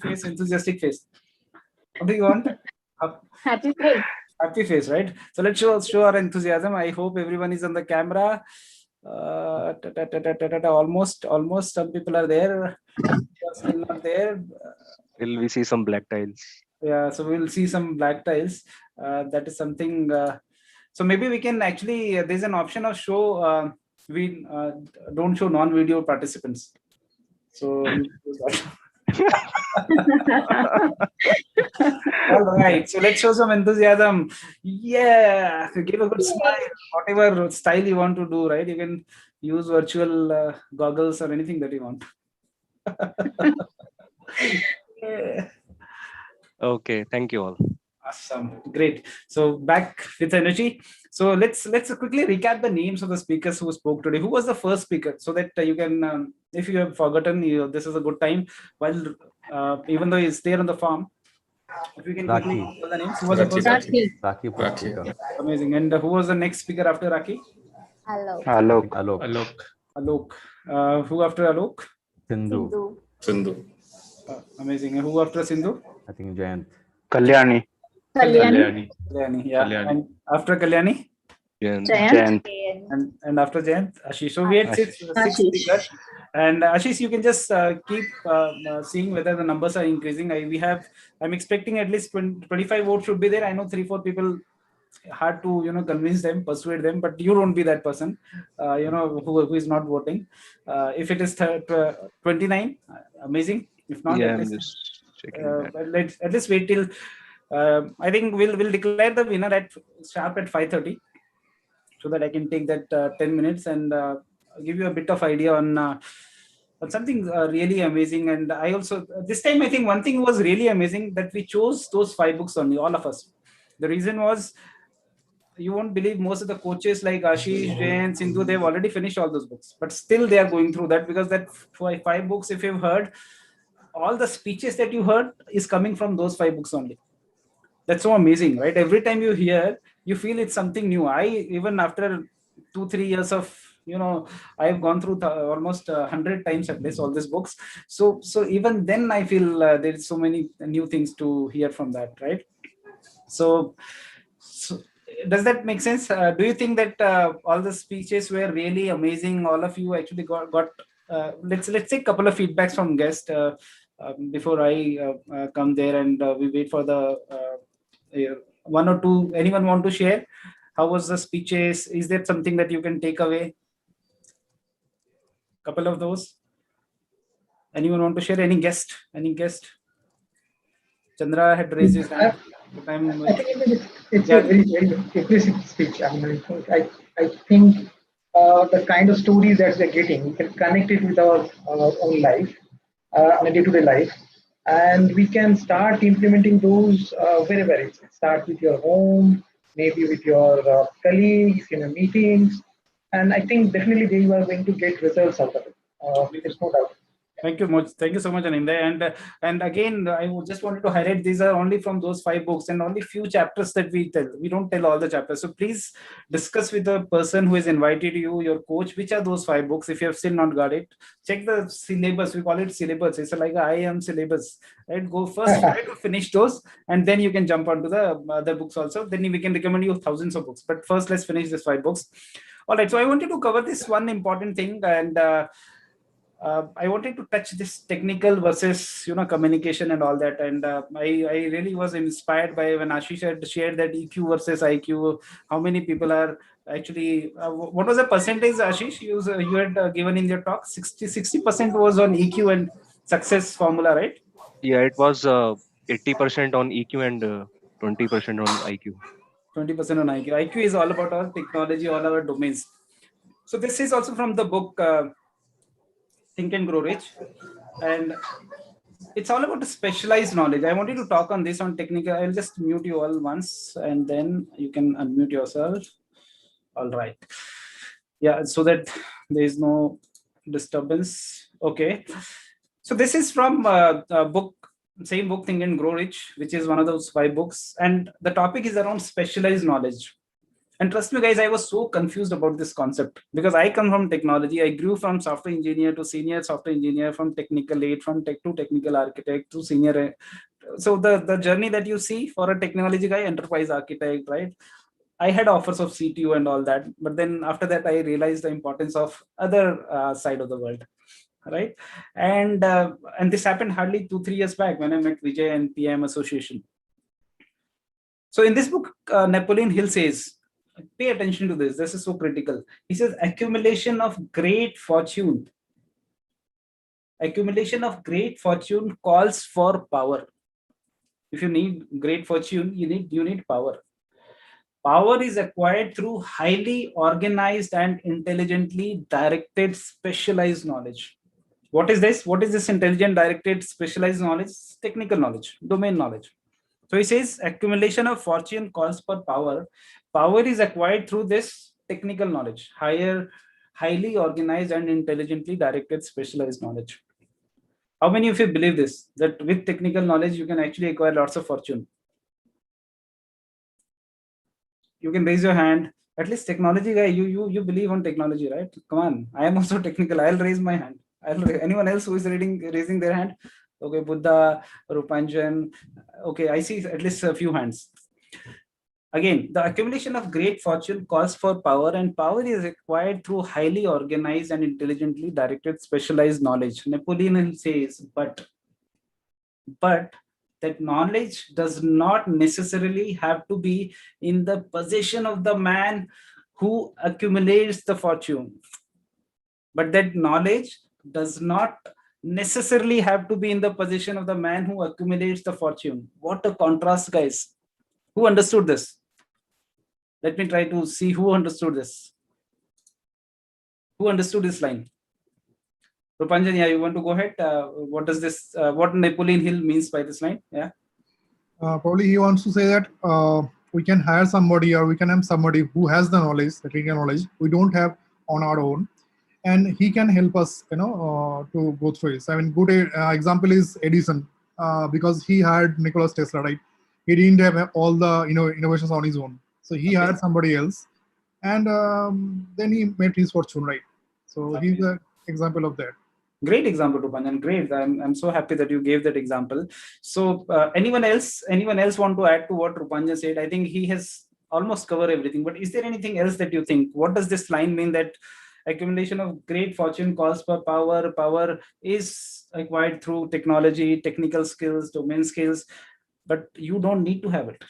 face, enthusiastic face. What do you want? Happy face. Happy face, right? So let's show our enthusiasm. I hope everyone is on the camera. Almost some people are there. Still not there. Will we see some black tiles? Yeah, so we'll see some black tiles. That is something. So maybe we can actually. There's an option of show. We don't show non-video participants. So. All right, so let's show some enthusiasm. Yeah, give a good smile. Whatever style you want to do, right? You can use virtual goggles or anything that you want. Yeah. Okay, thank you all. Awesome, great. So back with energy. So let's quickly recap the names of the speakers who spoke today. Who was the first speaker, so that you can, if you have forgotten, this is a good time. While even though it's there on the form, if you can quickly call the names. Who was the first? Raki. Amazing. And who was the next speaker after Raki? Alok. Alok. Who after Alok? Sindhu. Amazing. And who after Sindhu? I think Jayant. Kalyani. Yeah. And after Kalyani? Jayant. And after Jayant, Ashish. So we had six speakers. And Ashish, you can just keep seeing whether the numbers are increasing. I'm expecting at least 25 votes should be there. I know 3-4 people, hard to convince them, persuade them, but you won't be that person who is not voting. If it is 29, amazing. If not, Yeah, at I'm least, just checking that. at least wait till I think we'll declare the winner at sharp at 5:30, so that I can take that 10 minutes and give you a bit of idea on something really amazing. And I also, this time, I think one thing was really amazing, that we chose those 5 books only, all of us. The reason was, you won't believe, most of the coaches like Ashish, Jain, Sindhu, they've already finished all those books, but still they are going through that, because that 5 books, if you've heard, all the speeches that you heard is coming from those 5 books only. That's so amazing, right? Every time you hear, you feel it's something new. Even after 2-3 years of, I've gone through almost 100 times at least all these books. So even then I feel there is so many new things to hear from that, right? So does that make sense? Do you think that all the speeches were really amazing? All of you actually got let's take a couple of feedbacks from guests before I come there, and we wait for the 1 or 2. Anyone want to share? How was the speeches? Is there something that you can take away? Couple of those. Anyone want to share? Any guest? Chandra had raised his hand. I think it's a very, very impressive speech. I think the kind of stories that we're getting, we can connect it with our own life, on a day-to-day life, and we can start implementing those wherever it is. Start with your home, maybe with your colleagues in your meetings, and I think definitely they are going to get results out of it. There's no doubt. Thank you so much, Anindya. And again, I just wanted to highlight, these are only from those 5 books and only few chapters that we tell. We don't tell all the chapters. So please discuss with the person who has invited you, your coach, which are those 5 books. If you have still not got it, check the syllabus. We call it syllabus. It's like a IIM syllabus, right? Go first, try to finish those, and then you can jump onto the other books also. Then we can recommend you thousands of books. But first, let's finish these 5 books. All right. So I wanted to cover this one important thing, and I wanted to touch this technical versus communication and all that. And I really was inspired by when Ashish had shared that EQ versus IQ. How many people are actually? What was the percentage, Ashish? You had given in your talk? 60% was on EQ and success formula, right? Yeah, it was 80% on EQ and 20% on IQ. 20% on IQ. IQ is all about our technology, all our domains. So this is also from the book Think and Grow Rich, and it's all about the specialized knowledge. I wanted to talk on this on technical. I'll just mute you all once, and then you can unmute yourself. All right. Yeah, so that there is no disturbance. Okay. So this is from a book, same book, Think and Grow Rich, which is one of those 5 books, and the topic is around specialized knowledge. And trust me, guys, I was so confused about this concept because I come from technology. I grew from software engineer to senior software engineer, from technical lead, from tech to technical architect to senior. So the journey that you see for a technology guy, enterprise architect, right? I had offers of CTO and all that, but then after that, I realized the importance of other side of the world, right? And this happened hardly 2-3 years back when I met Vijay and PM Association. So in this book, Napoleon Hill says, pay attention to this. This is so critical. He says, accumulation of great fortune. Accumulation of great fortune calls for power. If you need great fortune, you need power. Power is acquired through highly organized and intelligently directed specialized knowledge. What is this? What is this intelligent, directed, specialized knowledge? Technical knowledge, domain knowledge. So he says accumulation of fortune calls for power. Power is acquired through this technical knowledge, highly organized and intelligently directed specialized knowledge. How many of you believe this? That with technical knowledge, you can actually acquire lots of fortune? You can raise your hand. At least technology guy, you believe on technology, right? Come on. I am also technical. I'll raise my hand. Anyone else who is raising their hand? Okay, Buddha, Rupanjan. Okay, I see at least a few hands. Again, the accumulation of great fortune calls for power, and power is acquired through highly organized and intelligently directed specialized knowledge. Napoleon says, but that knowledge does not necessarily have to be in the possession of the man who accumulates the fortune. But that knowledge does not necessarily have to be in the possession of the man who accumulates the fortune. What a contrast, guys. Who understood this? Let me try to see who understood this. Who understood this line? Rupanjan, yeah, you want to go ahead? What does this, what Napoleon Hill means by this line? Yeah. Probably he wants to say that we can hire somebody, or we can have somebody who has the knowledge, the technical knowledge we don't have on our own, and he can help us, to go through it. I mean, good example is Edison, because he hired Nikola Tesla, right? He didn't have all the innovations on his own, so he hired somebody else, and then he made his fortune, right? So he's an example of that. Great example, Rupanjan. Great. I'm so happy that you gave that example. So anyone else want to add to what Rupanjan said? I think he has almost covered everything, but is there anything else that you think? What does this line mean, that accumulation of great fortune calls for power? Power is acquired through technology, technical skills, domain skills, but you don't need to have it.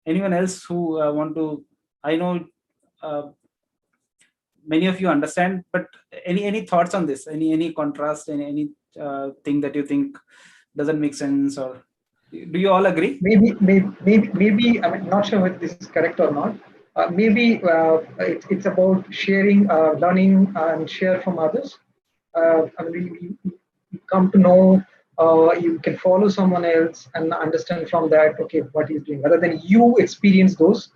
Anyone else who want to? I know many of you understand, but any thoughts on this? Any contrast? Any thing that you think doesn't make sense, or do you all agree? Maybe. I mean, not sure whether this is correct or not. Maybe it's about sharing, learning, and share from others. I mean, you come to know. You can follow someone else and understand from that, okay, what he's doing. Rather than you experience those,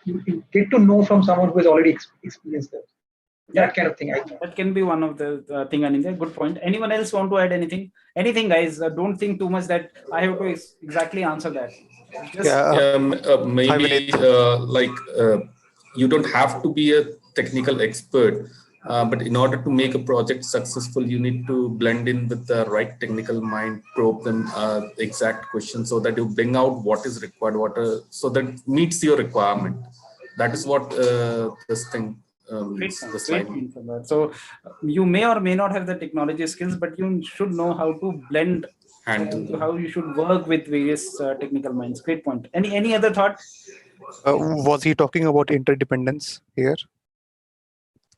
you get to know from someone who has already experienced those. That kind of thing. That can be one of the thing. Anindya, good point. Anyone else want to add anything? Anything, guys? Don't think too much that I have to exactly answer that. Maybe you don't have to be a technical expert. But in order to make a project successful, you need to blend in with the right technical mind, probe them exact questions, so that you bring out what is required, so that meets your requirement. That is what this thing means. So you may or may not have the technology skills, but you should know how to blend, how you should work with various technical minds. Great point. Any other thought? Was he talking about interdependence here?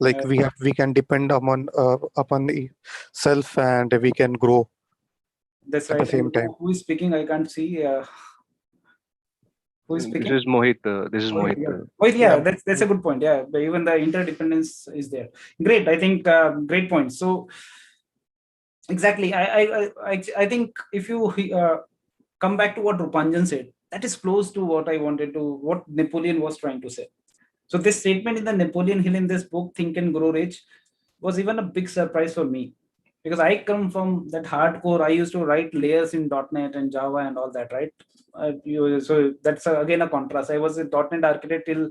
Like we can depend upon the self, and we can grow. That's right. At the same time. Who is speaking? I can't see. Who is speaking? This is Mohit. Mohit, yeah, that's a good point. Yeah, even the interdependence is there. Great. I think great point. So exactly, I think if you come back to what Rupanjan said, that is close to what what Napoleon was trying to say. So this statement in the Napoleon Hill in this book, Think and Grow Rich, was even a big surprise for me. because I come from that hardcore. I used to write layers in .NET and Java and all that, right? So that's again a contrast. I was a .NET architect till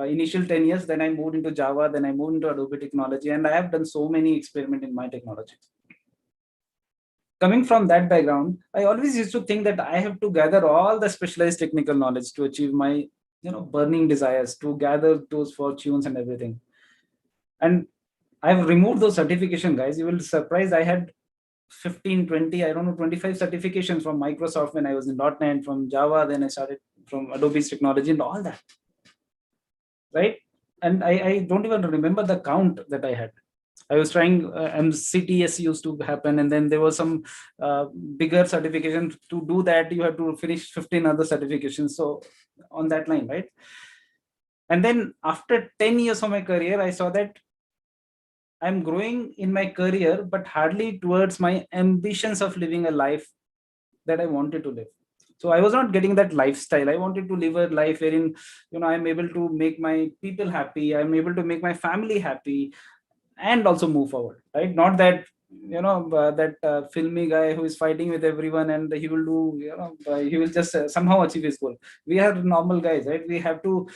initial 10 years, then I moved into Java, then I moved into Adobe technology, and I have done so many experiments in my technology. Coming from that background, I always used to think that I have to gather all the specialized technical knowledge to achieve my burning desires, to gather those fortunes and everything. And I've removed those certification, guys. You will be surprised. I had 15, 20, I don't know, 25 certifications from Microsoft when I was in .NET, from Java, then I started from Adobe's technology and all that, right? And I don't even remember the count that I had. I was trying, CTS used to happen, and then there was some bigger certification. To do that, you have to finish 15 other certifications. So on that line, right? And then after 10 years of my career, I saw that I'm growing in my career, but hardly towards my ambitions of living a life that I wanted to live. So I was not getting that lifestyle. I wanted to live a life wherein, I'm able to make my people happy. I'm able to make my family happy, and also move forward, right? Not that that filmy guy who is fighting with everyone and he will do he will just somehow achieve his goal. We are normal guys, right? We have to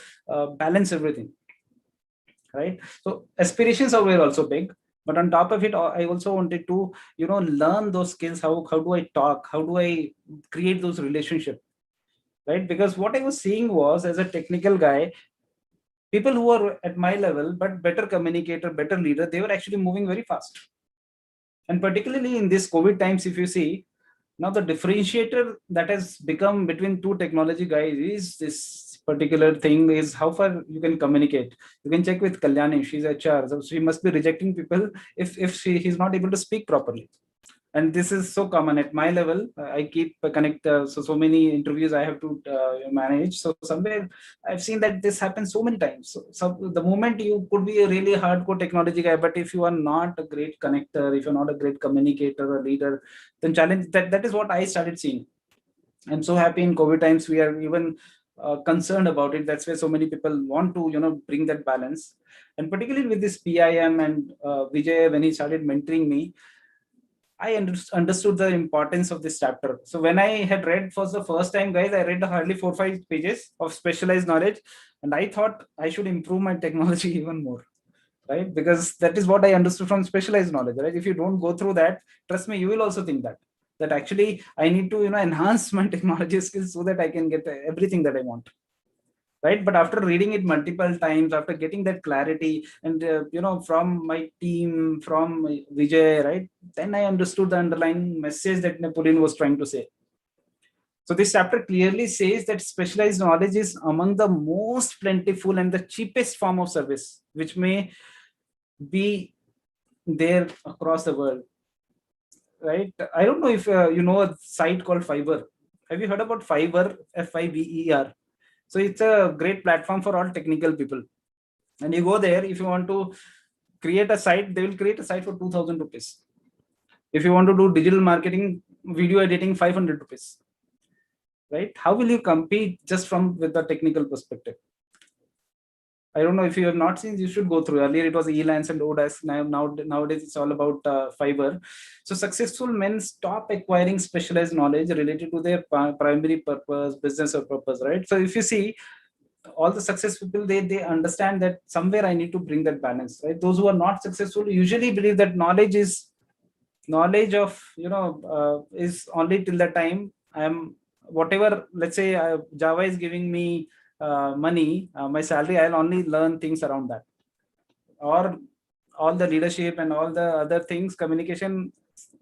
balance everything, right? So aspirations were also big, but on top of it, I also wanted to learn those skills. How do I talk? How do I create those relationships, right? Because what I was seeing was, as a technical guy, people who are at my level but better communicator, better leader, they were actually moving very fast. And particularly in this COVID times, if you see, now the differentiator that has become between two technology guys is this particular thing is how far you can communicate. You can check with Kalyani, she's HR, so she must be rejecting people if he's not able to speak properly. And this is so common at my level. I keep connect so many interviews I have to manage. So somewhere I've seen that this happens so many times. So the moment you could be a really hardcore technology guy, but if you are not a great connector, if you're not a great communicator or leader, then challenge that is what I started seeing. I'm so happy in COVID times we are even concerned about it. That's why so many people want to bring that balance. And particularly with this PIM and Vijay, when he started mentoring me, I understood the importance of this chapter. So when I had read for the first time, guys, I read hardly 4-5 pages of specialized knowledge, and I thought I should improve my technology even more, right? Because that is what I understood from specialized knowledge, right? If you don't go through that, trust me, you will also think that actually I need to enhance my technology skills so that I can get everything that I want. Right, but after reading it multiple times, after getting that clarity, and from my team, from Vijay, right, then I understood the underlying message that Napoleon was trying to say. So this chapter clearly says that specialized knowledge is among the most plentiful and the cheapest form of service, which may be there across the world. Right? I don't know if you know a site called Fiverr. Have you heard about Fiverr? Fiverr. So it's a great platform for all technical people. And you go there, if you want to create a site, they will create a site for 2,000 rupees. If you want to do digital marketing, video editing, 500 rupees. Right? How will you compete just with the technical perspective? I don't know if you have not seen, you should go through. Earlier it was Elance and Odesk. Nowadays it's all about Fiverr. So successful men stop acquiring specialized knowledge related to their primary purpose, business or purpose, right? So if you see, all the successful people, they understand that somewhere I need to bring that balance, right? Those who are not successful usually believe that knowledge is only till the time I am, whatever, let's say Java is giving me money, my salary, I'll only learn things around that. Or all the leadership and all the other things, communication,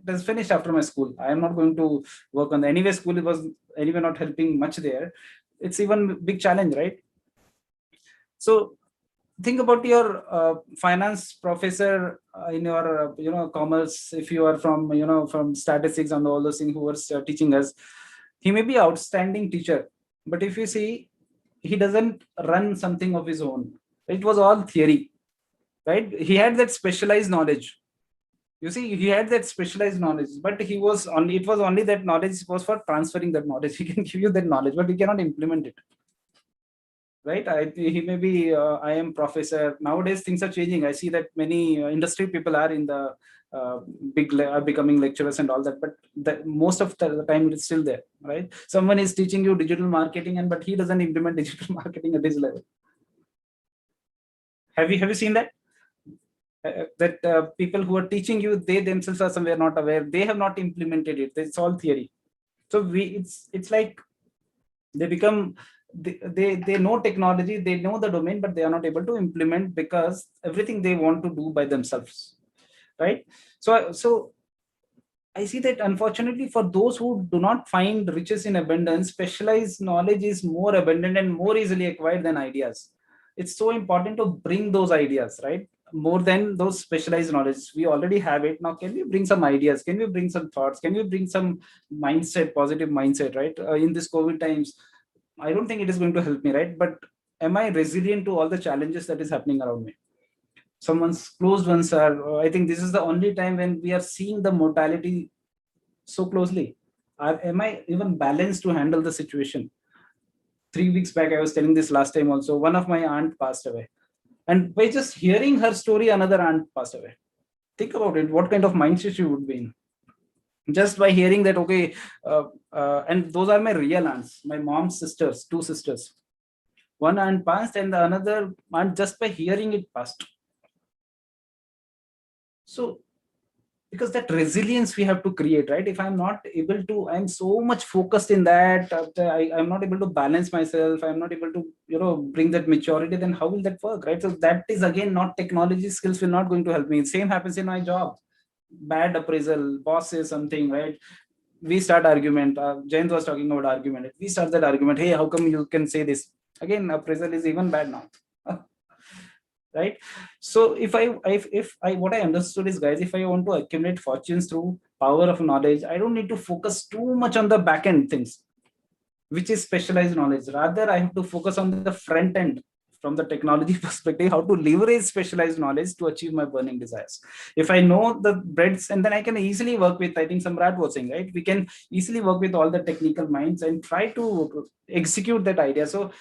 it is finished after my school. I am not going to work on the anyway. School was anyway not helping much there. It's even big challenge, right? So think about your finance professor in your commerce. If you are from from statistics and all those things, who was teaching us, he may be outstanding teacher, but if you see, he doesn't run something of his own. It was all theory, right? He had that specialized knowledge. You see, he had that specialized knowledge, but it was only that knowledge was for transferring that knowledge. He can give you that knowledge, but he cannot implement it. right? He may be I am professor. Nowadays things are changing. I see that many industry people are in the are becoming lecturers and all that, but most of the time it's still there, right? Someone is teaching you digital marketing, but he doesn't implement digital marketing at this level. Have you seen that? That people who are teaching you, they themselves are somewhere not aware. They have not implemented it. It's all theory. So it's like they become they know technology, they know the domain, but they are not able to implement because everything they want to do by themselves, right? So I see that unfortunately for those who do not find riches in abundance, specialized knowledge is more abundant and more easily acquired than ideas. It's so important to bring those ideas, right? More than those specialized knowledge. We already have it. Now, can we bring some ideas? Can we bring some thoughts? Can we bring some mindset, positive mindset, right? In this COVID times, I don't think it is going to help me, right? But am I resilient to all the challenges that is happening around me? Someone's closed ones are, I think this is the only time when we are seeing the mortality so closely. Am I even balanced to handle the situation? 3 weeks back, I was telling this last time also, one of my aunt passed away. And by just hearing her story, another aunt passed away. Think about it, what kind of mindset you would be in. Just by hearing that, okay, and those are my real aunts, my mom's sisters, 2 sisters. One aunt passed and the another aunt, just by hearing it, passed. So, because that resilience we have to create, right? If I'm not able to, I'm so much focused in that, I'm not able to balance myself, I'm not able to, bring that maturity, then how will that work, right? So that is again not technology skills will not going to help me. Same happens in my job. Bad appraisal, boss says something, right? We start argument. Jayant was talking about argument. We start that argument. Hey, how come you can say this? Again, appraisal is even bad now. Right? So if I what I understood is, guys, if I want to accumulate fortunes through power of knowledge, I don't need to focus too much on the back end things, which is specialized knowledge. Rather, I have to focus on the front end from the technology perspective, how to leverage specialized knowledge to achieve my burning desires. If I know the breadths, and then I can easily work with, I think Samrat was saying, right? We can easily work with all the technical minds and try to execute that idea. So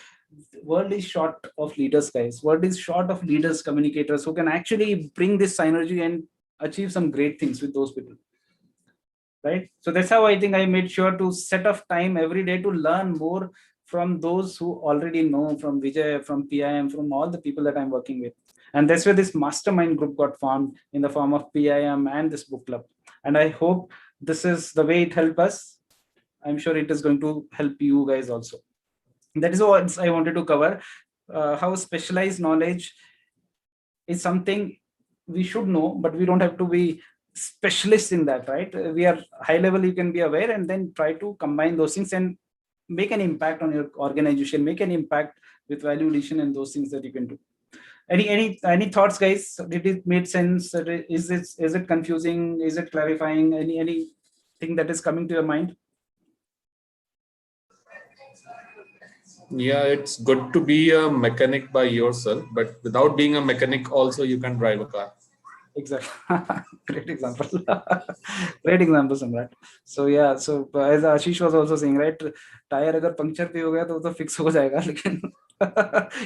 world is short of leaders, guys. World is short of leaders, communicators who can actually bring this synergy and achieve some great things with those people, right? So that's how I think I made sure to set off time every day to learn more from those who already know, from Vijay, from PIM, from all the people that I'm working with. And that's where this mastermind group got formed in the form of PIM and this book club. And I hope this is the way it helped us. I'm sure it is going to help you guys also. That is what I wanted to cover. How specialized knowledge is something we should know, but we don't have to be specialists in that, right? We are high level, you can be aware, and then try to combine those things and make an impact on your organization, make an impact with value addition and those things that you can do. Any thoughts, guys? Did it make sense? Is it confusing? Is it clarifying? Anything that is coming to your mind? Yeah, it's good to be a mechanic by yourself, but without being a mechanic also you can drive a car. Exactly. Great example. Great example, Samrat. So yeah, so as Ashish was also saying, right, tire agar puncture bhi ho gaya to fix ho jayega, lekin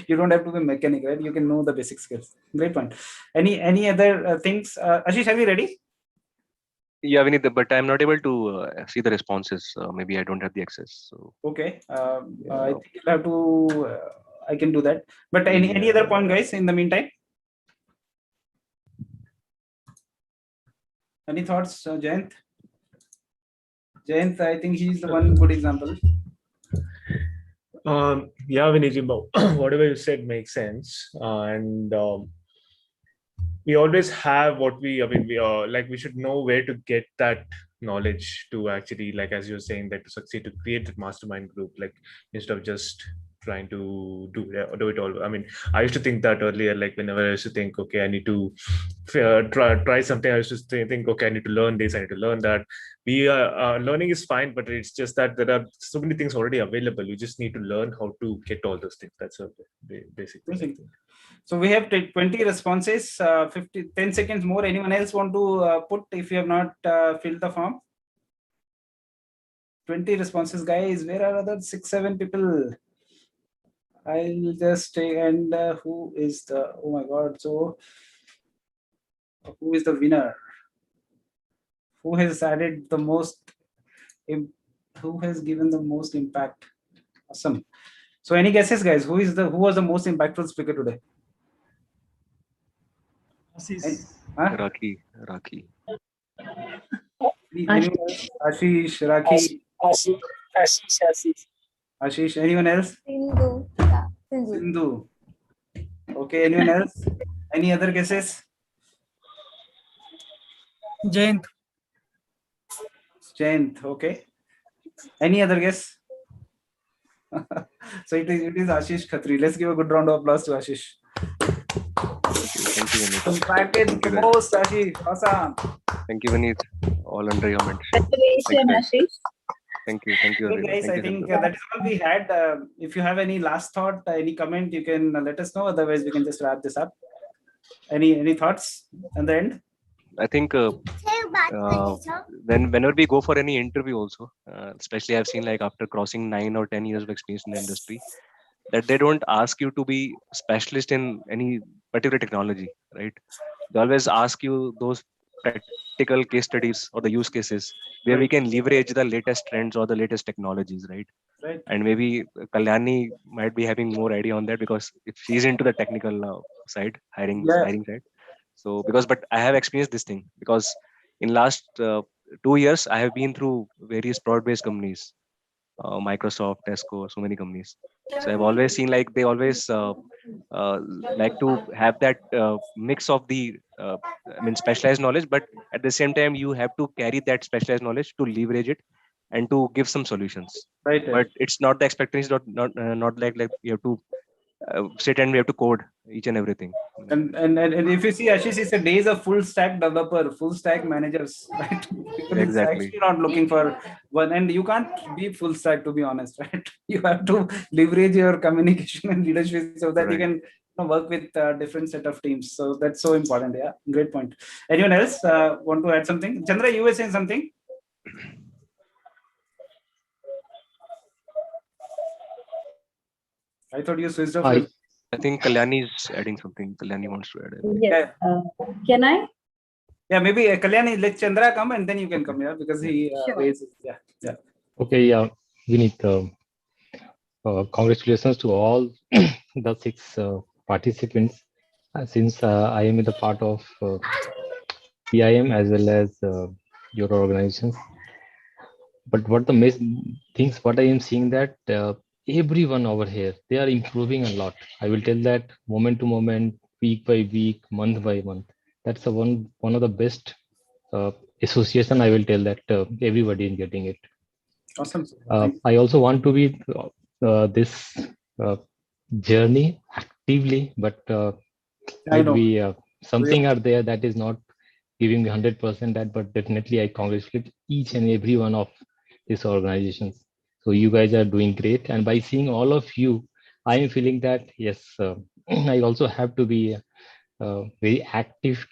you don't have to be mechanic, right? You can know the basic skills. Great point. Any other things? Ashish, are we ready? Yeah, Vinit, but I'm not able to see the responses. Maybe I don't have the access. So okay, I think you'll have to. I can do that. But any other point, guys? In the meantime, any thoughts, Jayant? Jayant, I think he's the one good example. Yeah, Vinit, whatever you said makes sense, and we always have what we we should know where to get that knowledge to actually, like as you're saying, that to succeed, to create that mastermind group, like instead of just trying to do it all. I mean, I used to think that earlier, like whenever I used to think, okay, I need to try something, I used to think, okay, I need to learn this, I need to learn that. Learning is fine, but it's just that there are so many things already available. You just need to learn how to get all those things. That's a basic thing. So we have 20 responses, 10 seconds more. Anyone else want to put if you have not filled the form? 20 responses, guys. Where are other 6-7 people? I'll just take, and who is the, oh my God, so who is the winner? Who has added the most, who has given the most impact? Awesome. So any guesses, guys? Who was the most impactful speaker today? Raki. Anyone else? Ashish, Raki. Ashish, anyone else? Sindhu. Sindhu. Okay, anyone else? Any other guesses? Jayant. Okay. Any other guess? So it is Ashish Khatri. Let's give a good round of applause to Ashish. Thank you, Vinit. Impacted the most, Ashish. Awesome. Thank you, Vinit. All under your mentorship. Congratulations, Ashish. Thank you. Okay, guys, I think that is all we had. If you have any last thought, any comment, you can let us know. Otherwise, we can just wrap this up. Any thoughts at the end? I think whenever we go for any interview also, especially I've seen like after crossing 9 or 10 years of experience in the industry, that they don't ask you to be specialist in any particular technology, right? They always ask you those practical case studies or the use cases where we can leverage the latest trends or the latest technologies, right? Right. And maybe Kalyani might be having more idea on that because if she's into the technical side, hiring side. So but I have experienced this thing because in last 2 years I have been through various broad-based companies, Microsoft, Tesco, so many companies. So I've always seen like they always like to have that mix of the specialized knowledge, but at the same time you have to carry that specialized knowledge to leverage it and to give some solutions. Right. But it's not the expectation, not like you have to sit and we have to code each and everything. And if you see, Ashish is a days of full stack developer, full stack managers, right? People is actually not looking for one, and you can't be full stack, to be honest, right? You have to leverage your communication and leadership so that you can work with different set of teams. So that's so important. Yeah, great point. Anyone else want to add something? Chandra, you were saying something? I thought you switched off. I think Kalyani is adding something. Kalyani wants to add. Yes. Can I? Yeah, maybe Kalyani, let Chandra come and then you can come here because he raises. Yeah. Okay, Vinit, congratulations to all the 6 participants. Since I am in the part of PIM as well as your organizations. But what I am seeing that everyone over here, they are improving a lot. I will tell that moment to moment, week by week, month by month. That's one of the best association. I will tell that everybody is getting it. Awesome. I also want to be this journey actively, but something are there that is not giving me 100% that, but definitely I congratulate each and every one of these organizations. So you guys are doing great, and by seeing all of you, I am feeling that yes, I also have to be very active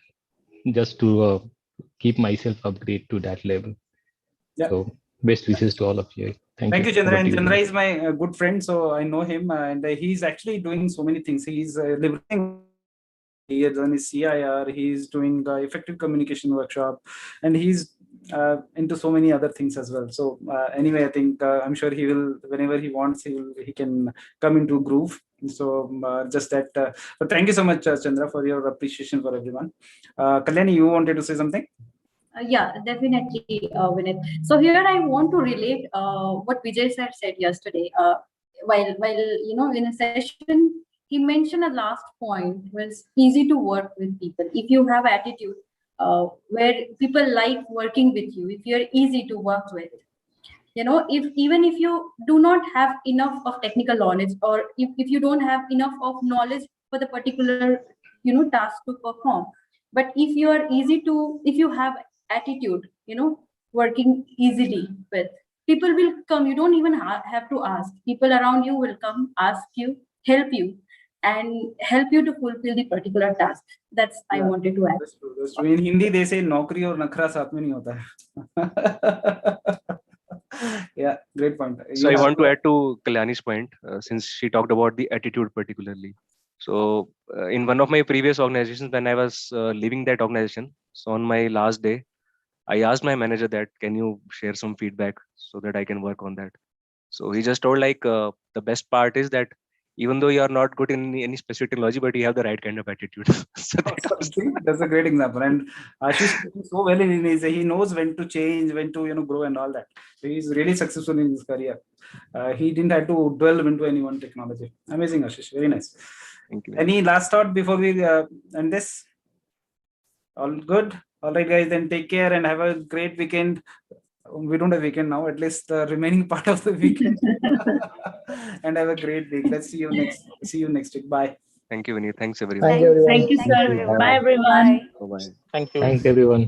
just to keep myself upgrade to that level. Yeah. So best wishes to all of you. Thank you, Chandra. And Chandra is my good friend, so I know him, and he's actually doing so many things. He's liberating. He has done his CIR. He's doing effective communication workshop, and he's into so many other things as well. So anyway, I think I'm sure he will, whenever he wants, he can come into groove. So just that. But thank you so much, Chandra, for your appreciation for everyone. Kalyani, you wanted to say something? Yeah, definitely, Vinit. So here I want to relate what Vijay sir said yesterday. While in a session, he mentioned a last point was easy to work with people. If you have attitude where people like working with you, if you're easy to work with, even if you do not have enough of technical knowledge, or if you don't have enough of knowledge for the particular task to perform, but if you are if you have attitude, working easily with people will come. You don't even have to ask. People around you will come, ask you, help you, and help you to fulfill the particular task. That's I wanted to add. That's true. In Hindi, they say "Naukri or nakhra saath mein nahi hota hai." Yeah. Great point. So I want to add to Kalyani's point, since she talked about the attitude particularly. So in one of my previous organizations, when I was leaving that organization, so on my last day, I asked my manager that, can you share some feedback so that I can work on that? So he just told like, the best part is that even though you are not good in any specific technology, but you have the right kind of attitude. So that's a great example. And Ashish is so well in his, he knows when to change, when to grow and all that. So he's really successful in his career. He didn't have to delve into any one technology. Amazing, Ashish. Very nice. Thank you. Any last thought before we end this? All good? All right, guys. Then take care and have a great weekend. We don't have weekend now, at least the remaining part of the weekend. And have a great week. Let's see you next week. Bye. Thank you, Vinit. Thanks everyone. Thank you, everyone. Thank you, sir. Bye, everyone. Bye-bye. Thank you. Thanks, everyone.